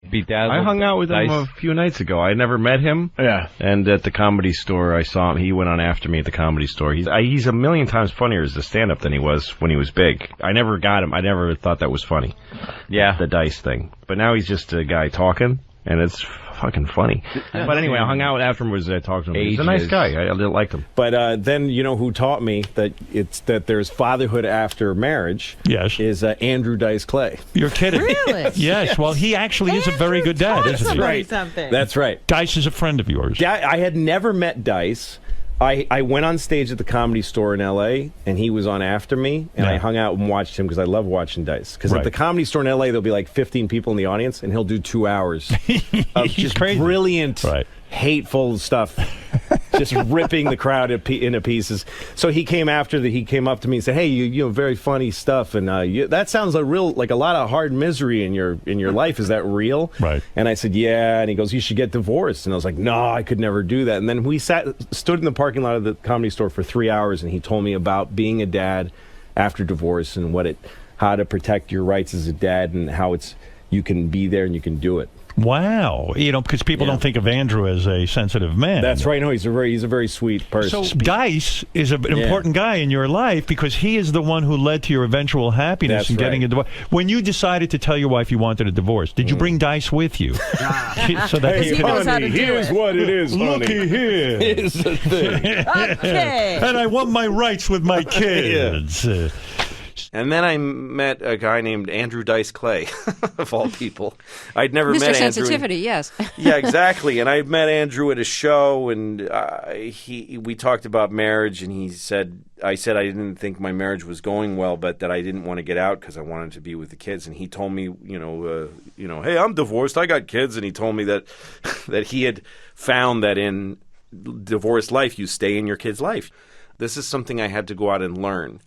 Bedazzled. I hung out with him Dice. a few nights ago. I never met him. Yeah. And at the Comedy Store, I saw him. He went on after me at the Comedy Store. He's a million times funnier as a stand-up than he was when he was big. I never got him. I never thought that was funny. Yeah. The Dice thing. But now he's just a guy talking, and it's fucking funny. But anyway, I hung out afterwards. I talked to him. He's a nice guy. I liked him. But then you know who taught me that there's fatherhood after marriage? Yes. Is Andrew Dice Clay. You're kidding. Really? Yes. Well, he actually is a very good dad, isn't he? Right. Something. That's right. Dice is a friend of yours. I had never met Dice. I went on stage at the Comedy Store in L.A., and he was on after me, and I hung out and watched him because I love watching Dice. Because at the Comedy Store in L.A., there'll be like 15 people in the audience, and he'll do 2 hours of just crazy. Brilliant, hateful stuff, just ripping the crowd into pieces. So he came up to me and said, "Hey, you know, very funny stuff, and that sounds like a lot of hard misery in your life. Is that real?" Right. And I said, "Yeah." And he goes, "You should get divorced." And I was like, "No, I could never do that." And then we stood in the parking lot of the Comedy Store for 3 hours, and he told me about being a dad after divorce and how to protect your rights as a dad and how you can be there and you can do it. Wow. You know, because people don't think of Andrew as a sensitive man. That's right. No, he's a very sweet person. So Dice is an important guy in your life because he is the one who led to your eventual happiness in getting a divorce. When you decided to tell your wife you wanted a divorce, did you bring Dice with you? So that hey, honey, here's what it is, honey. Looky here. Here's the thing. Okay. And I want my rights with my kids. And then I met a guy named Andrew Dice Clay, of all people. I'd never met Andrew. Mr. Sensitivity, yes. Yeah, exactly. And I met Andrew at a show, and we talked about marriage, and I said I didn't think my marriage was going well, but that I didn't want to get out because I wanted to be with the kids. And he told me, hey, I'm divorced, I got kids, and he told me that he had found that in divorced life, you stay in your kid's life. This is something I had to go out and learn.